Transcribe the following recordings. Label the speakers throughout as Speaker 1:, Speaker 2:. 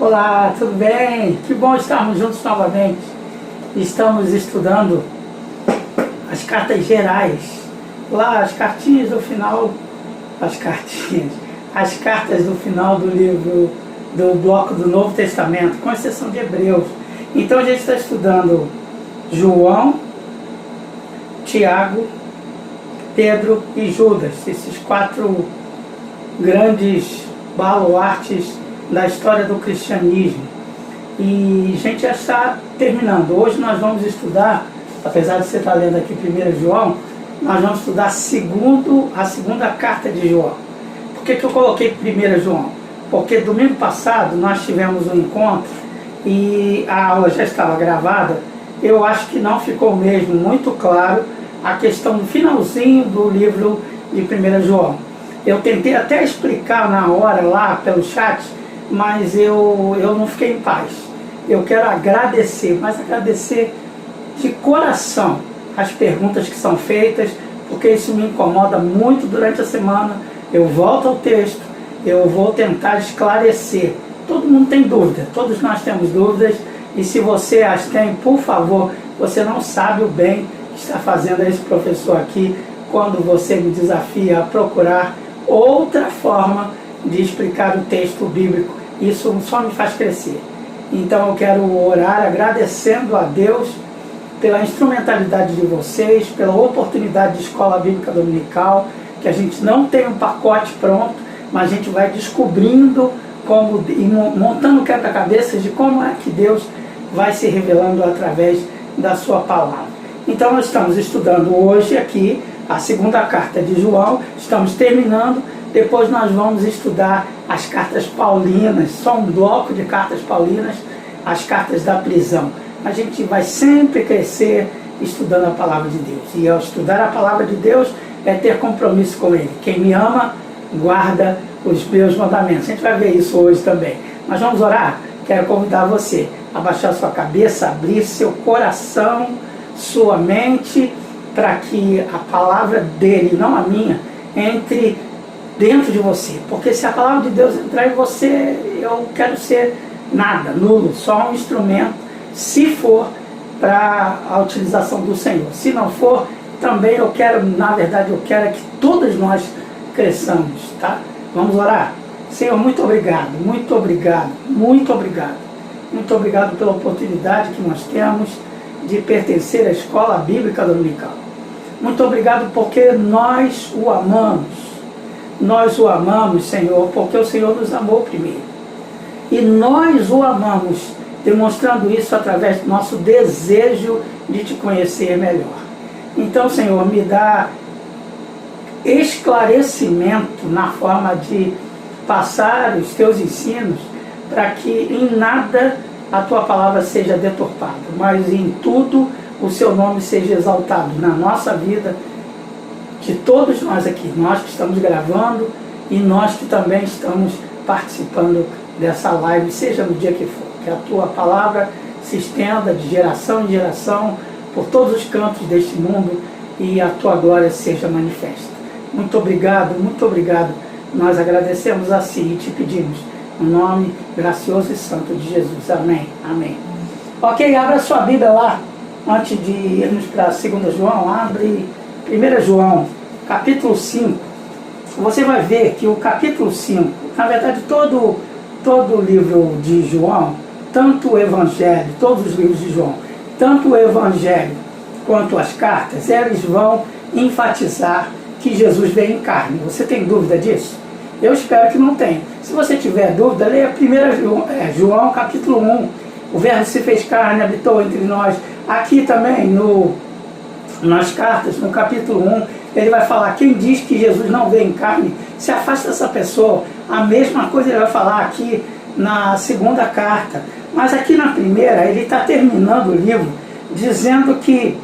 Speaker 1: Olá, tudo bem? Que bom estarmos juntos novamente. Estamos estudando as cartas gerais. Lá, as cartinhas do final, as cartas do final do livro, do bloco do Novo Testamento, com exceção de Hebreus. Então a gente está estudando João, Tiago, Pedro e Judas, esses 4 grandes baluartes da história do cristianismo. E a gente já está terminando. Hoje nós vamos estudar, apesar de você estar lendo aqui 1 João, nós vamos estudar a segunda carta de João. Por que eu coloquei 1 João? Porque domingo passado nós tivemos um encontro e a aula já estava gravada. Eu acho que não ficou mesmo muito claro a questão do finalzinho do livro de 1 João. Eu tentei até explicar na hora lá pelo chat, mas eu não fiquei em paz. Eu quero agradecer, mas agradecer de coração as perguntas que são feitas, porque isso me incomoda muito durante a semana. Eu volto ao texto, eu vou tentar esclarecer. Todo mundo tem dúvida, todos nós temos dúvidas, e se você as tem, por favor, você não sabe o bem que está fazendo a esse professor aqui, quando você me desafia a procurar outra forma de explicar o texto bíblico. Isso só me faz crescer. Então eu quero orar agradecendo a Deus pela instrumentalidade de vocês, pela oportunidade de escola bíblica dominical, que a gente não tem um pacote pronto, mas a gente vai descobrindo como, e montando quebra-cabeças de como é que Deus vai se revelando através da sua palavra. Então nós estamos estudando hoje aqui a segunda carta de João, estamos terminando, depois nós vamos estudar as cartas paulinas, só um bloco de cartas paulinas, as cartas da prisão. A gente vai sempre crescer estudando a palavra de Deus, e ao estudar a palavra de Deus é ter compromisso com Ele. Quem me ama, guarda os meus mandamentos. A gente vai ver isso hoje também. Mas vamos orar? Quero convidar você a baixar sua cabeça, abrir seu coração, sua mente, para que a palavra dele, não a minha, entre dentro de você. Porque se a palavra de Deus entrar em você, eu quero ser nada, nulo, só um instrumento, se for para a utilização do Senhor. Se não for, também eu quero, na verdade, eu quero que todos nós cresçamos, tá? Vamos orar? Senhor, muito obrigado, muito obrigado, muito obrigado. Muito obrigado pela oportunidade que nós temos de pertencer à escola bíblica dominical. Muito obrigado porque nós o amamos. Nós o amamos, Senhor, porque o Senhor nos amou primeiro. E nós o amamos, demonstrando isso através do nosso desejo de te conhecer melhor. Então, Senhor, me dá esclarecimento na forma de passar os teus ensinos, para que em nada a tua palavra seja deturpada, mas em tudo o seu nome seja exaltado na nossa vida, de todos nós aqui, nós que estamos gravando e nós que também estamos participando dessa live, seja no dia que for, que a tua palavra se estenda de geração em geração por todos os cantos deste mundo e a tua glória seja manifesta. Muito obrigado, nós agradecemos assim e te pedimos, no nome gracioso e santo de Jesus, amém, amém. Ok, abra sua Bíblia lá, antes de irmos para 2 João, abre 1 João, capítulo 5, você vai ver que o capítulo 5, na verdade todo o livro de João, tanto o Evangelho, todos os livros de João, tanto o Evangelho quanto as cartas, eles vão enfatizar que Jesus veio em carne. Você tem dúvida disso? Eu espero que não tenha. Se você tiver dúvida, leia 1 João capítulo 1, o verbo se fez carne, habitou entre nós. Aqui também, nas cartas, no capítulo 1, ele vai falar, quem diz que Jesus não veio em carne, se afasta dessa pessoa. A mesma coisa ele vai falar aqui na segunda carta. Mas aqui na primeira, ele está terminando o livro, dizendo que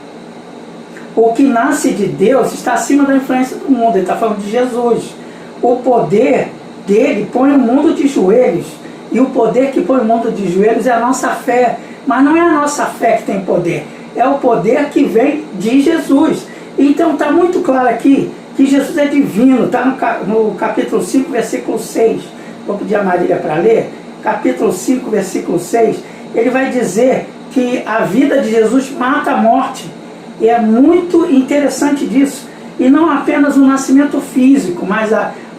Speaker 1: o que nasce de Deus está acima da influência do mundo. Ele está falando de Jesus. O poder dele põe o mundo de joelhos. E o poder que põe o mundo de joelhos é a nossa fé. Mas não é a nossa fé que tem poder. É o poder que vem de Jesus. Então está muito claro aqui que Jesus é divino. Está no capítulo 5, versículo 6. Vou pedir a Marília para ler. capítulo 5, versículo 6, ele vai dizer que a vida de Jesus mata a morte. E é muito interessante disso. E não apenas o nascimento físico, mas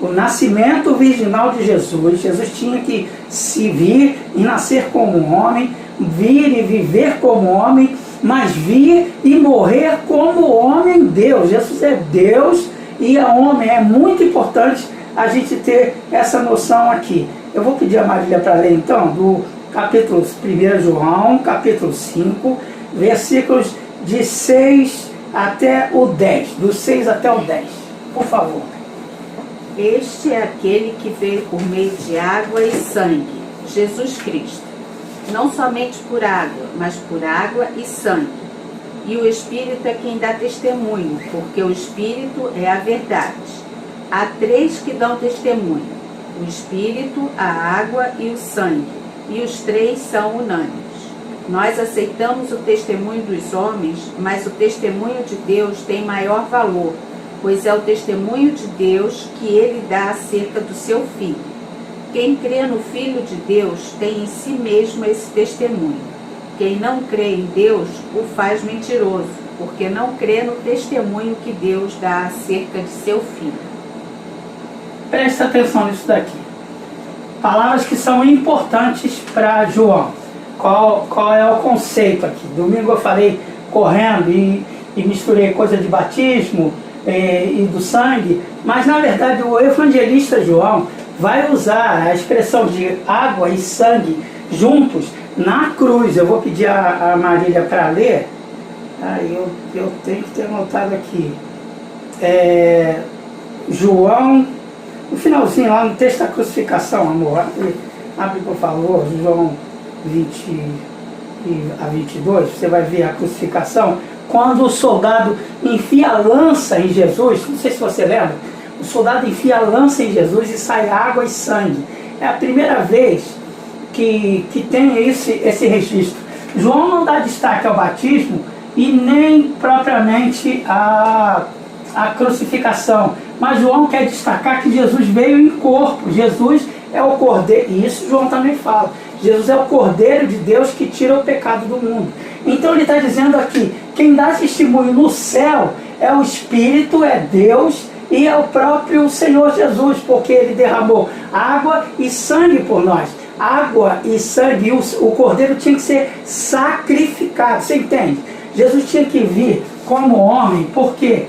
Speaker 1: o nascimento virginal de Jesus. Jesus tinha que se vir e nascer como homem, vir e viver como homem, mas vir e morrer como homem Deus. Jesus é Deus e é homem. É muito importante a gente ter essa noção aqui. Eu vou pedir a Marília para ler então do capítulo 1 João, capítulo 5, versículos de 6 até o 10, do 6 até o 10, por favor.
Speaker 2: Este é aquele que veio por meio de água e sangue, Jesus Cristo. Não somente por água, mas por água e sangue. E o Espírito é quem dá testemunho, porque o Espírito é a verdade. Há três que dão testemunho: o Espírito, a água e o sangue, e os três são unânimes. Nós aceitamos o testemunho dos homens, mas o testemunho de Deus tem maior valor, pois é o testemunho de Deus que ele dá acerca do seu Filho. Quem crê no Filho de Deus tem em si mesmo esse testemunho. Quem não crê em Deus o faz mentiroso, porque não crê no testemunho que Deus dá acerca de seu Filho.
Speaker 1: Presta atenção nisso daqui. Palavras que são importantes para João. Qual é o conceito aqui? Domingo eu falei correndo e misturei coisa de batismo e do sangue, mas na verdade o evangelista João vai usar a expressão de água e sangue juntos na cruz. Eu vou pedir a Marília para ler. Eu tenho que ter anotado aqui. João, no finalzinho lá no texto da crucificação, amor, abre por favor, João 20 a 22, você vai ver a crucificação, quando o soldado enfia a lança em Jesus. Não sei se você lembra, o soldado enfia a lança em Jesus e sai água e sangue. É a primeira vez que tem esse registro. João não dá destaque ao batismo e nem propriamente a crucificação, mas João quer destacar que Jesus veio em corpo. Jesus é o Cordeiro, e isso João também fala. Jesus é o Cordeiro de Deus que tira o pecado do mundo. Então ele está dizendo aqui, quem dá testemunho no céu é o Espírito, é Deus e é o próprio Senhor Jesus, porque ele derramou água e sangue por nós. Água e sangue, o Cordeiro tinha que ser sacrificado, você entende? Jesus tinha que vir como homem, porque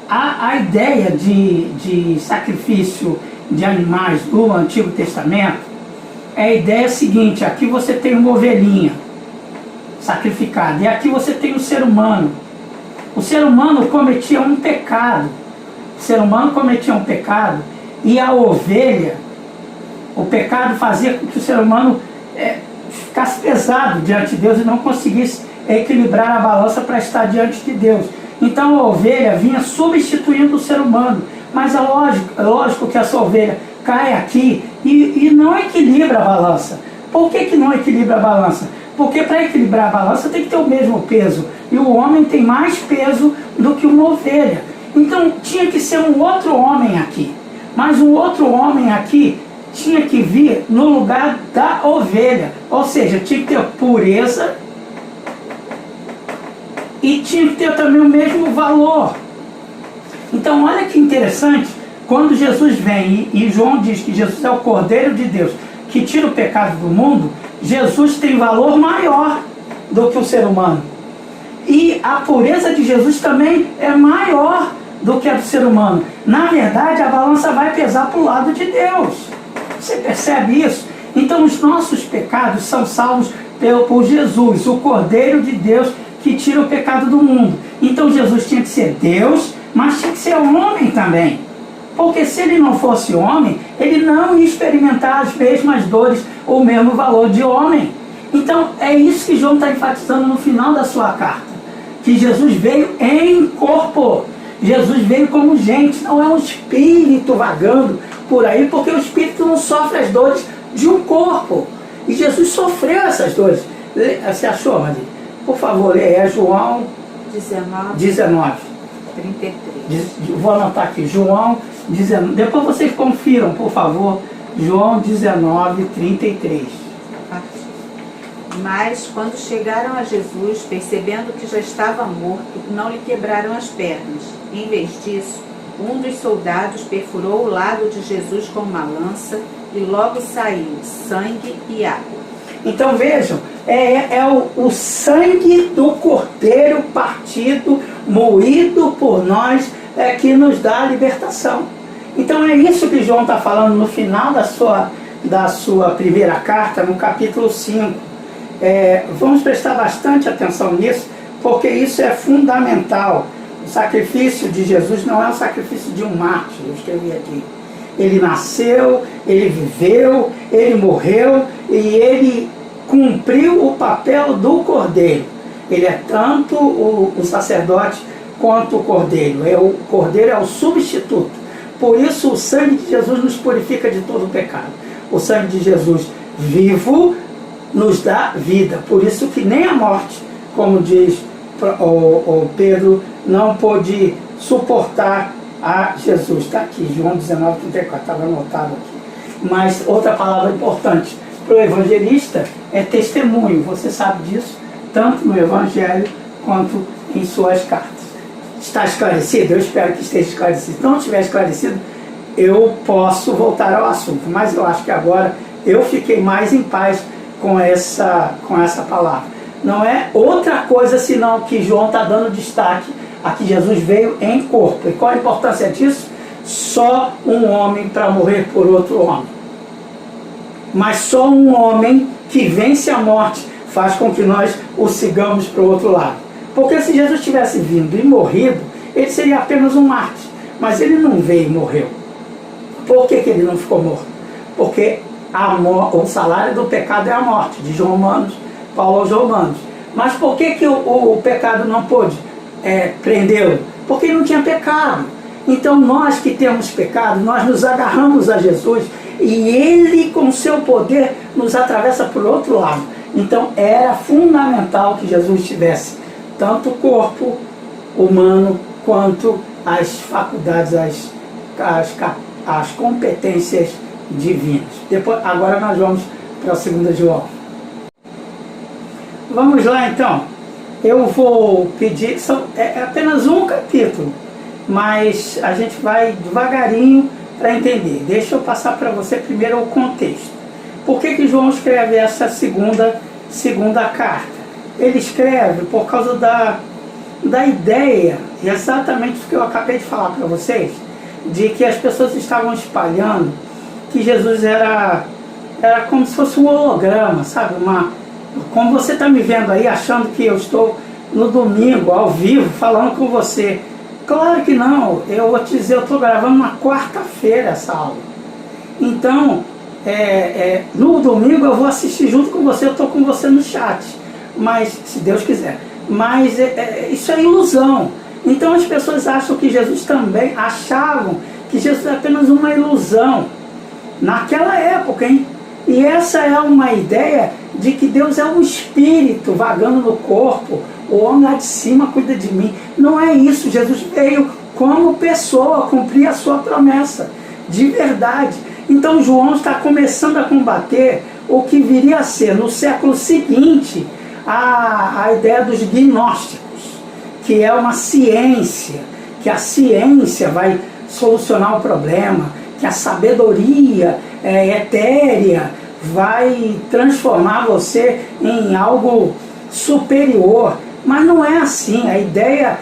Speaker 1: a ideia de sacrifício de animais do Antigo Testamento é a ideia seguinte: aqui você tem uma ovelhinha sacrificada e aqui você tem um ser humano. O ser humano cometia um pecado. O ser humano cometia um pecado e a ovelha, o pecado fazia com que o ser humano ficasse pesado diante de Deus e não conseguisse equilibrar a balança para estar diante de Deus. Então a ovelha vinha substituindo o ser humano. Mas é lógico que essa ovelha cai aqui e não equilibra a balança. Por que não equilibra a balança? Porque para equilibrar a balança tem que ter o mesmo peso. E o homem tem mais peso do que uma ovelha. Então tinha que ser um outro homem aqui. Mas um outro homem aqui tinha que vir no lugar da ovelha. Ou seja, tinha que ter pureza e tinha que ter também o mesmo valor. Então olha que interessante, quando Jesus vem e João diz que Jesus é o Cordeiro de Deus que tira o pecado do mundo, Jesus tem valor maior do que o ser humano. E a pureza de Jesus também é maior do que a do ser humano. Na verdade, a balança vai pesar para o lado de Deus. Você percebe isso? Então os nossos pecados são salvos por Jesus, o Cordeiro de Deus que tira o pecado do mundo. Então Jesus tinha que ser Deus, mas tinha que ser homem também. Porque se ele não fosse homem, ele não ia experimentar as mesmas dores ou o mesmo valor de homem. Então é isso que João está enfatizando no final da sua carta. Que Jesus veio em corpo. Jesus veio como gente, não é um espírito vagando por aí, porque o espírito não sofre as dores de um corpo. E Jesus sofreu essas dores. Você achou, Maria? Por favor, é João 19.
Speaker 2: 33.
Speaker 1: Vou anotar aqui, João 19. Depois vocês confiram, por favor, João 19, 33.
Speaker 2: Mas, quando chegaram a Jesus, percebendo que já estava morto, não lhe quebraram as pernas. Em vez disso, um dos soldados perfurou o lado de Jesus com uma lança e logo saiu sangue e água.
Speaker 1: Então vejam, o sangue do Cordeiro partido, moído por nós, que nos dá a libertação. Então é isso que João está falando no final da sua primeira carta, no capítulo 5. Vamos prestar bastante atenção nisso, porque isso é fundamental. O sacrifício de Jesus não é um sacrifício de um mártir, eu escrevi aqui. Ele nasceu, ele viveu, ele morreu e ele cumpriu o papel do Cordeiro. Ele é tanto o sacerdote quanto o Cordeiro. O Cordeiro é o substituto. Por isso o sangue de Jesus nos purifica de todo o pecado. O sangue de Jesus vivo nos dá vida. Por isso que nem a morte, como diz o Pedro, não pôde suportar a Jesus. Está aqui, João 19, 34, estava anotado aqui. Mas outra palavra importante para o evangelista é testemunho. Você sabe disso, tanto no Evangelho quanto em suas cartas. Está esclarecido? Eu espero que esteja esclarecido. Se não estiver esclarecido, eu posso voltar ao assunto. Mas eu acho que agora eu fiquei mais em paz com essa palavra. Não é outra coisa senão que João está dando destaque a que Jesus veio em corpo. E qual a importância disso? Só um homem para morrer por outro homem. Mas só um homem que vence a morte faz com que nós o sigamos para o outro lado. Porque se Jesus tivesse vindo e morrido, ele seria apenas um mártir. Mas ele não veio e morreu. Por que ele não ficou morto? Porque o salário do pecado é a morte, de Paulo aos Romanos. Mas por que o pecado não pôde prendê-lo? Porque ele não tinha pecado. Então nós que temos pecado, nós nos agarramos a Jesus e ele com seu poder nos atravessa por outro lado. Então era fundamental que Jesus tivesse tanto o corpo humano quanto as faculdades, as competências divinas. Agora nós vamos para a 2 João. Vamos lá então. Eu vou pedir, é apenas um capítulo, mas a gente vai devagarinho para entender. Deixa eu passar para você primeiro o contexto. Por que João escreve essa segunda carta? Ele escreve por causa da ideia, exatamente o que eu acabei de falar para vocês, de que as pessoas estavam espalhando que Jesus era como se fosse um holograma, sabe? Como você está me vendo aí, achando que eu estou no domingo, ao vivo, falando com você. Claro que não, eu vou te dizer, eu estou gravando na quarta-feira essa aula. Então, no domingo eu vou assistir junto com você, eu estou com você no chat, mas se Deus quiser. Mas isso é ilusão. Então as pessoas achavam que Jesus é apenas uma ilusão. Naquela época, hein? E essa é uma ideia de que Deus é um espírito vagando no corpo, o homem lá de cima cuida de mim. Não é isso. Jesus veio como pessoa, cumprir a sua promessa, de verdade. Então João está começando a combater o que viria a ser, no século seguinte, a ideia dos gnósticos, que é uma ciência, que a ciência vai solucionar o problema, que a sabedoria etérea vai transformar você em algo superior. Mas não é assim. A ideia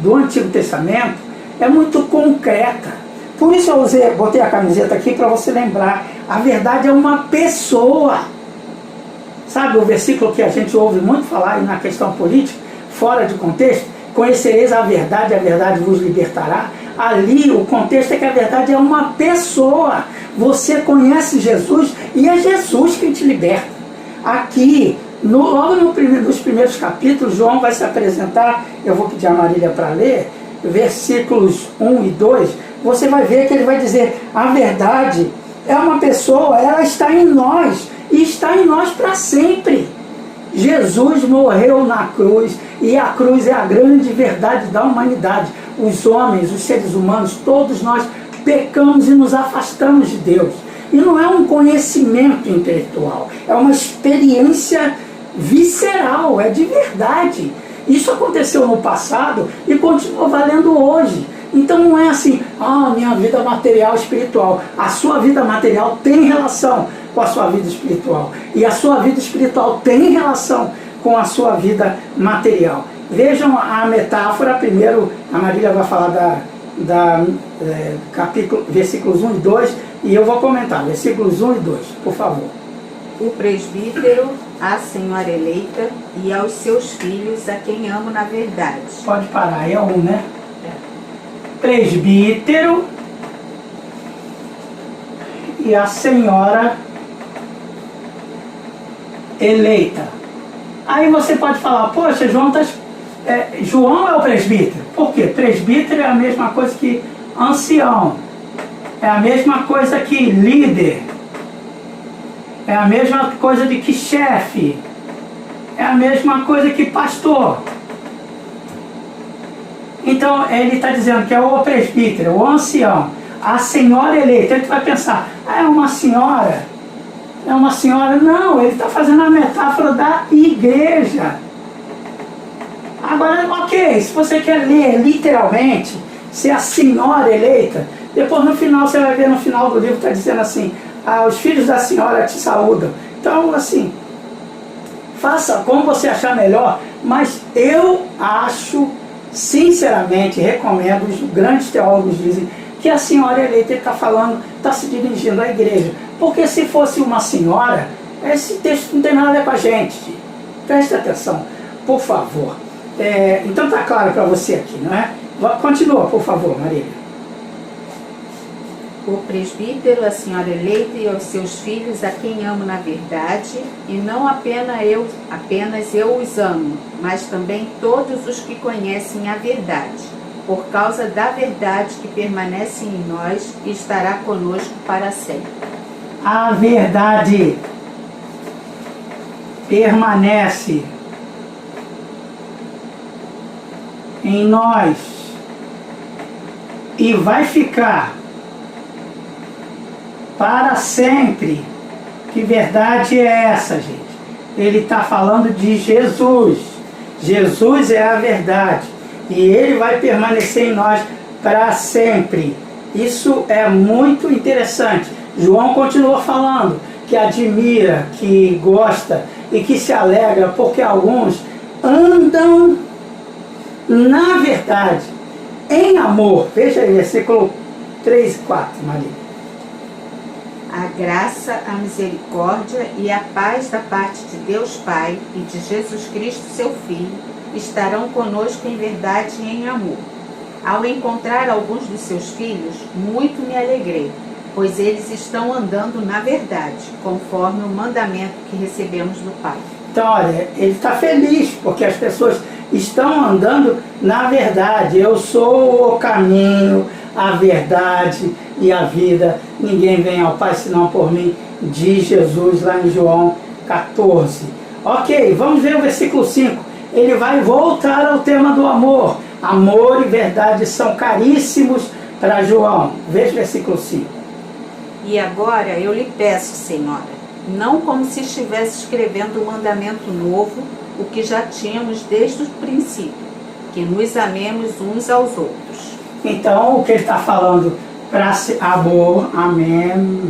Speaker 1: do Antigo Testamento é muito concreta. Por isso eu botei a camiseta aqui para você lembrar. A verdade é uma pessoa. Sabe o versículo que a gente ouve muito falar na questão política, fora de contexto? Conhecereis a verdade vos libertará. Ali o contexto é que a verdade é uma pessoa. Você conhece Jesus e é Jesus quem te liberta. Aqui, logo nos primeiros capítulos, João vai se apresentar. Eu vou pedir a Marília para ler, versículos 1 e 2. Você vai ver que ele vai dizer: a verdade é uma pessoa, ela está em nós e está em nós para sempre. Jesus morreu na cruz e a cruz é a grande verdade da humanidade. Os homens, os seres humanos, todos nós pecamos e nos afastamos de Deus. E não é um conhecimento intelectual, é uma experiência visceral, é de verdade. Isso aconteceu no passado e continua valendo hoje. Então não é assim, minha vida material espiritual. A sua vida material tem relação com a sua vida espiritual. E a sua vida espiritual tem relação com a sua vida material. Vejam a metáfora. Primeiro a Marília vai falar versículos 1 e 2, e eu vou comentar, versículos 1 e 2, por favor.
Speaker 2: O presbítero, a senhora eleita e aos seus filhos, a quem amo na verdade.
Speaker 1: Pode parar, é um, né? Presbítero e a senhora eleita. Aí você pode falar, poxa, João é o presbítero. Por quê? Presbítero é a mesma coisa que ancião, é a mesma coisa que líder, é a mesma coisa de que chefe, é a mesma coisa que pastor. Então ele está dizendo que é o presbítero, o ancião, a senhora eleita. Ele vai pensar, é uma senhora? É uma senhora? Não, ele está fazendo a metáfora da igreja. Agora, ok, se você quer ler literalmente, se a senhora eleita, depois no final, você vai ver no final do livro, está dizendo assim, os filhos da senhora te saúdam. Então, assim, faça como você achar melhor, mas eu acho, sinceramente, recomendo, os grandes teólogos dizem, que a senhora eleita está falando, está se dirigindo à igreja. Porque se fosse uma senhora, esse texto não tem nada a ver com a gente. Preste atenção, por favor. Então está claro para você aqui, não é? Continua, por favor, Marília.
Speaker 2: O presbítero, a senhora eleita e aos seus filhos, a quem amo na verdade, e não apenas eu os amo, mas também todos os que conhecem a verdade, por causa da verdade que permanece em nós e estará conosco para sempre.
Speaker 1: A verdade permanece em nós e vai ficar para sempre. Que verdade é essa, gente? Ele está falando de Jesus. Jesus é a verdade e ele vai permanecer em nós para sempre. Isso é muito interessante. João continua falando que admira, que gosta e que se alegra porque alguns andam na verdade, em amor. Veja aí, versículo 3 e 4, Maria.
Speaker 2: A graça, a misericórdia e a paz da parte de Deus Pai e de Jesus Cristo, seu Filho, estarão conosco em verdade e em amor. Ao encontrar alguns dos seus filhos, muito me alegrei, pois eles estão andando na verdade, conforme o mandamento que recebemos do Pai.
Speaker 1: Então, olha, ele está feliz, porque as pessoas estão andando na verdade. Eu sou o caminho, a verdade e a vida. Ninguém vem ao Pai senão por mim, diz Jesus lá em João 14. Ok, vamos ver o versículo 5. Ele vai voltar ao tema do amor. Amor e verdade são caríssimos para João. Veja o versículo 5.
Speaker 2: E agora eu lhe peço, Senhora, não como se estivesse escrevendo um mandamento novo, o que já tínhamos desde o princípio, que nos amemos uns aos outros.
Speaker 1: Então, o que ele está falando para amor, amemos-nos.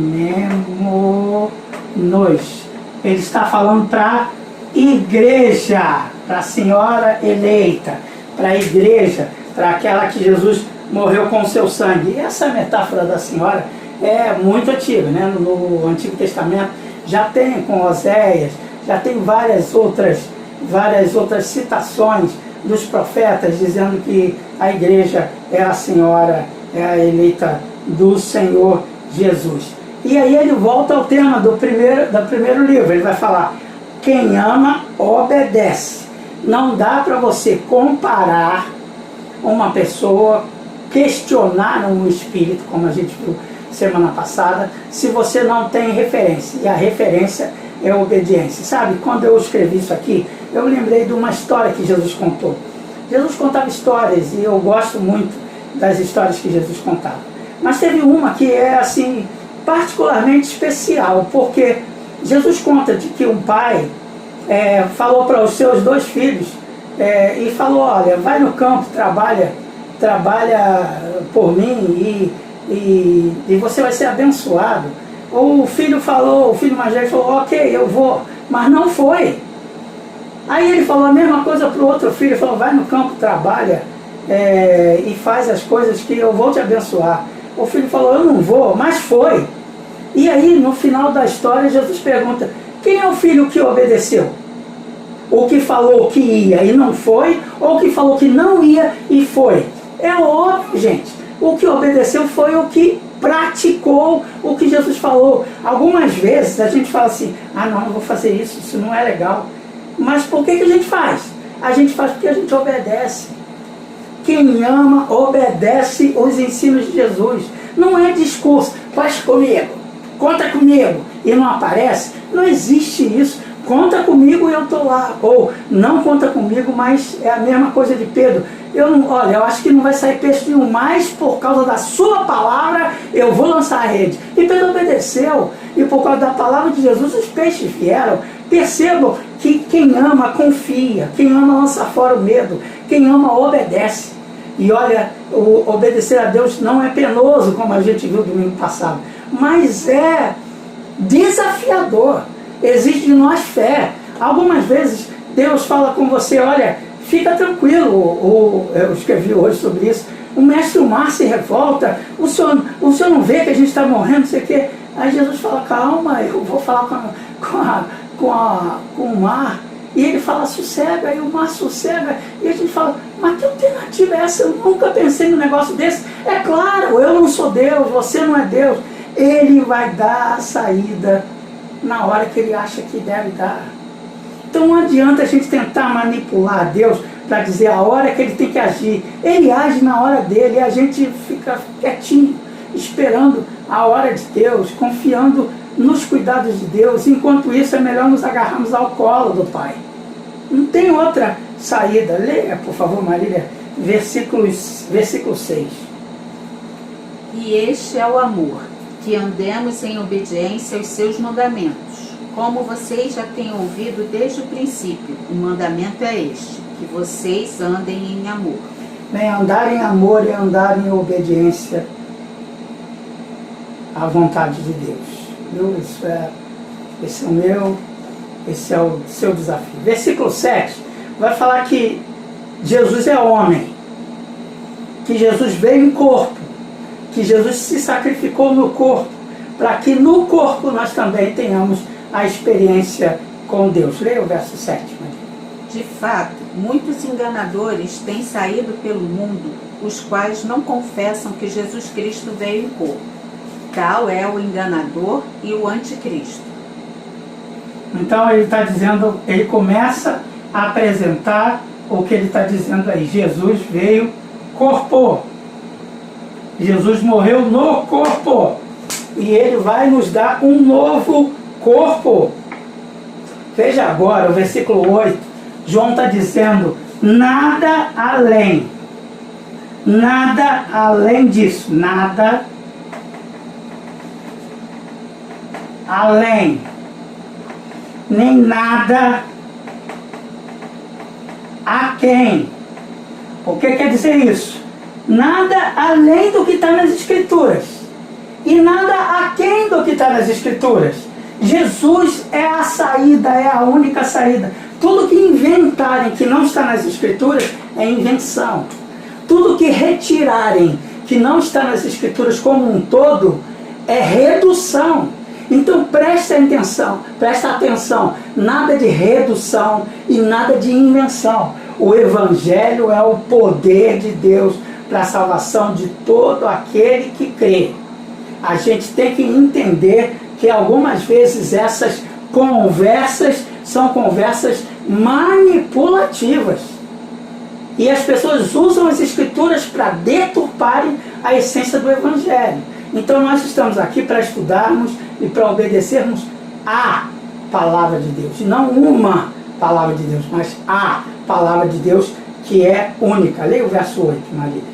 Speaker 1: Ele está falando para a igreja, para a senhora eleita, para a igreja, para aquela que Jesus morreu com o seu sangue. E essa metáfora da senhora é muito antiga, né? No Antigo Testamento já tem com Oséias, já tem várias outras citações dos profetas dizendo que a igreja é a senhora, é a eleita do Senhor Jesus. E aí ele volta ao tema do primeiro livro. Ele vai falar, quem ama obedece. Não dá para você comparar uma pessoa, questionar um espírito, como a gente viu semana passada, se você não tem referência. E a referência é a obediência. Sabe, quando eu escrevi isso aqui, eu lembrei de uma história que Jesus contou. Jesus contava histórias e eu gosto muito das histórias que Jesus contava. Mas teve uma que é assim, particularmente especial, porque Jesus conta de que um pai falou para os seus 2 filhos e falou, olha, vai no campo, trabalha por mim e você vai ser abençoado. O filho mais velho falou, ok, eu vou, mas não foi. Aí ele falou a mesma coisa para o outro filho, falou, vai no campo, trabalha e faz as coisas que eu vou te abençoar. O filho falou, eu não vou, mas foi. E aí, no final da história, Jesus pergunta, quem é o filho que obedeceu? O que falou que ia e não foi, ou o que falou que não ia e foi? É óbvio, gente. O que obedeceu foi o que praticou o que Jesus falou. Algumas vezes a gente fala assim, não vou fazer isso, isso não é legal. Mas por que a gente faz? A gente faz porque a gente obedece. Quem ama, obedece os ensinos de Jesus. Não é discurso, faz comigo, conta comigo, e não aparece. Não existe isso. Conta comigo e eu estou lá. Ou não conta comigo, mas é a mesma coisa de Pedro. Eu acho que não vai sair peixe nenhum, mas por causa da sua palavra eu vou lançar a rede. E Pedro obedeceu, e por causa da palavra de Jesus os peixes vieram. Percebam que quem ama confia, quem ama lança fora o medo, quem ama obedece. E olha, obedecer a Deus não é penoso, como a gente viu domingo passado, mas é desafiador. Exige de nós fé. Algumas vezes Deus fala com você, olha, fica tranquilo, eu escrevi hoje sobre isso, o mestre do mar se revolta, o senhor não vê que a gente está morrendo, não sei o quê. Aí Jesus fala, calma, eu vou falar com o mar. E ele fala, sossega, e o mar sossega. E a gente fala, mas que alternativa é essa? Eu nunca pensei num negócio desse. É claro, eu não sou Deus, você não é Deus. Ele vai dar a saída na hora que ele acha que deve dar. Então não adianta a gente tentar manipular Deus para dizer a hora que ele tem que agir. Ele age na hora dele e a gente fica quietinho, esperando a hora de Deus, confiando nos cuidados de Deus. Enquanto isso, é melhor nos agarrarmos ao colo do Pai. Não tem outra saída. Leia, por favor, Marília, versículo 6.
Speaker 2: E este é o amor, que andemos em obediência aos seus mandamentos. Como vocês já têm ouvido desde o princípio, o mandamento é este, que vocês andem em amor.
Speaker 1: Bem, andar em amor e andar em obediência à vontade de Deus. Viu? Esse é o seu desafio. Versículo 7 vai falar que Jesus é homem, que Jesus veio em corpo, que Jesus se sacrificou no corpo, para que no corpo nós também tenhamos a experiência com Deus. Leia o verso 7, Maria.
Speaker 2: De fato, muitos enganadores têm saído pelo mundo, os quais não confessam que Jesus Cristo veio em corpo. Tal é o enganador e o anticristo.
Speaker 1: Então ele está dizendo, ele começa a apresentar o que ele está dizendo aí. Jesus veio corpo. Jesus morreu no corpo. E ele vai nos dar um novo corpo. Veja agora o versículo 8. João está dizendo, nada além disso, nada além, nem nada a quem. O que quer dizer isso? Nada além do que está nas Escrituras e nada aquém do que está nas Escrituras. Jesus é a saída, é a única saída. Tudo que inventarem que não está nas Escrituras é invenção. Tudo que retirarem que não está nas Escrituras como um todo é redução. Então presta atenção, nada de redução e nada de invenção. O Evangelho é o poder de Deus para a salvação de todo aquele que crê. A gente tem que entender que algumas vezes essas conversas são conversas manipulativas. E as pessoas usam as Escrituras para deturparem a essência do Evangelho. Então nós estamos aqui para estudarmos e para obedecermos a palavra de Deus. E não uma palavra de Deus, mas a palavra de Deus que é única. Leia o verso 8, Marília.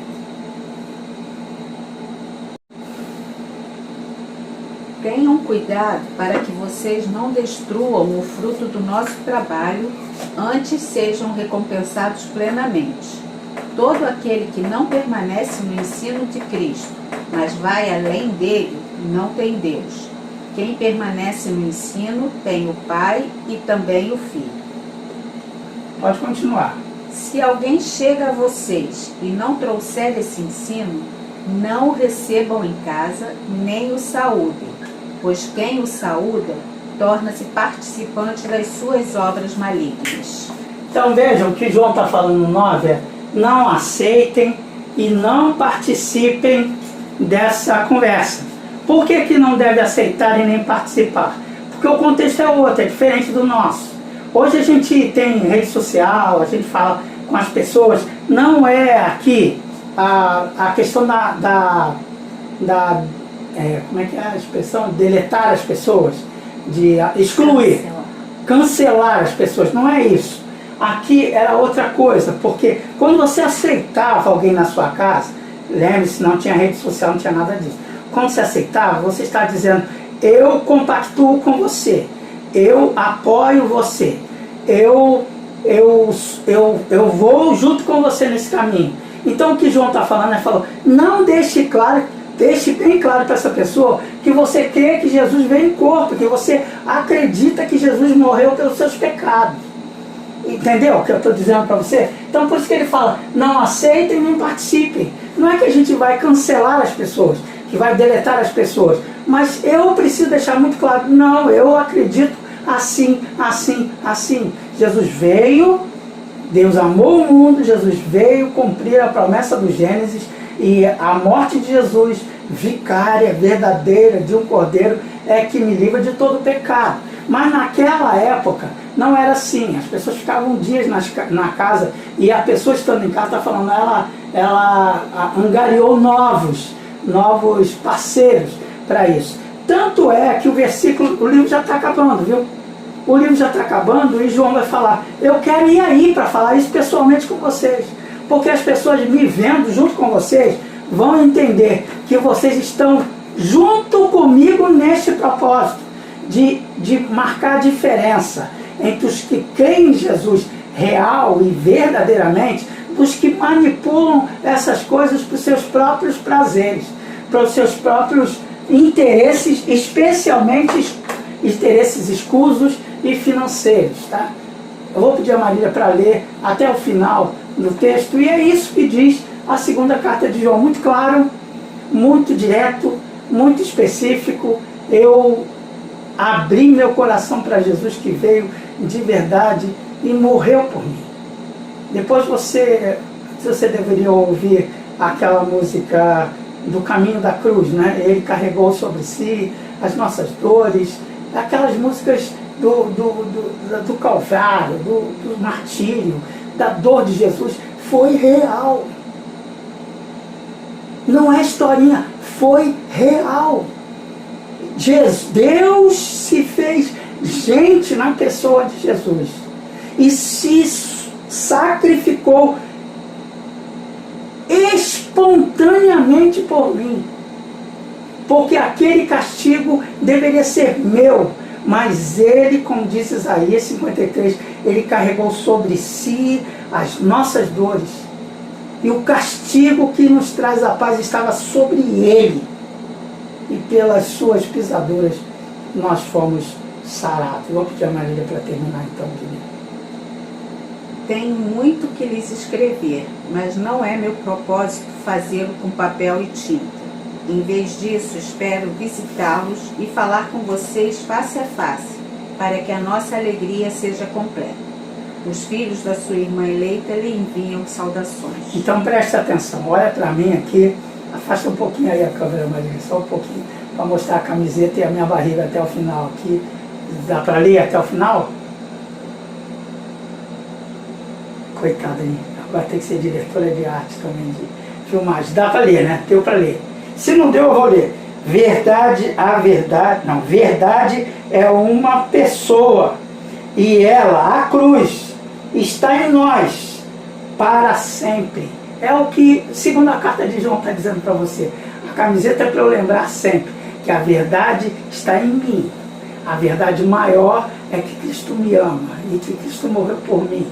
Speaker 2: Tenham cuidado para que vocês não destruam o fruto do nosso trabalho, antes sejam recompensados plenamente. Todo aquele que não permanece no ensino de Cristo, mas vai além dele, não tem Deus. Quem permanece no ensino tem o Pai e também o Filho.
Speaker 1: Pode continuar.
Speaker 2: Se alguém chega a vocês e não trouxer esse ensino, não o recebam em casa, nem o saúdem, pois quem o saúda torna-se participante das suas obras malignas.
Speaker 1: Então vejam o que João está falando no 9 é: não aceitem e não participem dessa conversa. Por que não deve aceitar e nem participar? Porque o contexto é outro, é diferente do nosso. Hoje a gente tem rede social, a gente fala com as pessoas, não é aqui a questão como é que é a expressão? Deletar as pessoas, de excluir, cancelar as pessoas, não é isso. Aqui era outra coisa, porque quando você aceitava alguém na sua casa, lembre-se, não tinha rede social, não tinha nada disso. Quando você aceitava, você está dizendo: eu compactuo com você, eu apoio você, eu vou junto com você nesse caminho. Então o que João está falando não deixe bem claro para essa pessoa que você crê que Jesus veio em corpo, que você acredita que Jesus morreu pelos seus pecados. Entendeu o que eu estou dizendo para você? Então por isso que ele fala: não aceitem nem participem. Não é que a gente vai cancelar as pessoas, que vai deletar as pessoas, mas eu preciso deixar muito claro: não, eu acredito assim, assim, assim. Jesus veio, Deus amou o mundo, Jesus veio cumprir a promessa do Gênesis, e a morte de Jesus, vicária, verdadeira, de um cordeiro, é que me livra de todo pecado. Mas naquela época não era assim. As pessoas ficavam dias na casa, e a pessoa estando em casa está falando, ela angariou novos parceiros para isso. Tanto é que o livro já está acabando, viu? O livro já está acabando e João vai falar: eu quero ir aí para falar isso pessoalmente com vocês, porque as pessoas me vendo junto com vocês vão entender que vocês estão junto comigo neste propósito de marcar a diferença entre os que creem em Jesus real e verdadeiramente, dos que manipulam essas coisas para os seus próprios prazeres, para os seus próprios interesses, especialmente interesses escusos e financeiros, tá? Eu vou pedir a Marília para ler até o final do texto, e é isso que diz a segunda carta de João, muito claro, muito direto, muito específico. Eu abri meu coração para Jesus, que veio de verdade e morreu por mim. Depois você deveria ouvir aquela música do Caminho da Cruz, né? Ele carregou sobre si as nossas dores, aquelas músicas do Calvário, do martírio, da dor de Jesus. Foi real. Não é historinha, foi real. Deus se fez gente na pessoa de Jesus e se sacrificou espontaneamente por mim, porque aquele castigo deveria ser meu, mas ele, como diz Isaías 53, ele carregou sobre si as nossas dores, e o castigo que nos traz a paz estava sobre ele, e pelas suas pisaduras nós fomos sarados. Vou pedir a Marília para terminar então de ler.
Speaker 2: Tenho muito que lhes escrever, mas não é meu propósito fazê-lo com papel e tinta. Em vez disso, espero visitá-los e falar com vocês face a face, para que a nossa alegria seja completa. Os filhos da sua irmã eleita lhe enviam saudações.
Speaker 1: Então preste atenção, olha para mim aqui, afasta um pouquinho aí a câmera, Marília, só um pouquinho, para mostrar a camiseta e a minha barriga até o final aqui. Dá para ler até o final? Coitada, hein? Agora tem que ser diretora de arte também, de filmagem. Dá para ler, né? Deu para ler. Se não deu, eu vou ler. Verdade é uma pessoa, e ela, a cruz, está em nós para sempre. É o que, segundo a carta de João, está dizendo para você. A camiseta é para eu lembrar sempre que a verdade está em mim. A verdade maior é que Cristo me ama e que Cristo morreu por mim.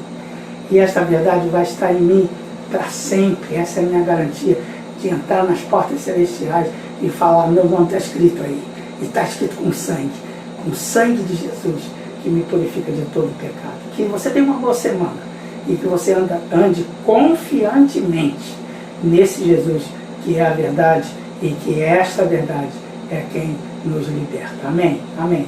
Speaker 1: E esta verdade vai estar em mim para sempre. Essa é a minha garantia de entrar nas portas celestiais e falar: meu nome está escrito aí. E está escrito com o sangue de Jesus, que me purifica de todo pecado. Que você tenha uma boa semana e que você ande confiantemente nesse Jesus que é a verdade e que esta verdade é quem nos liberta. Amém? Amém.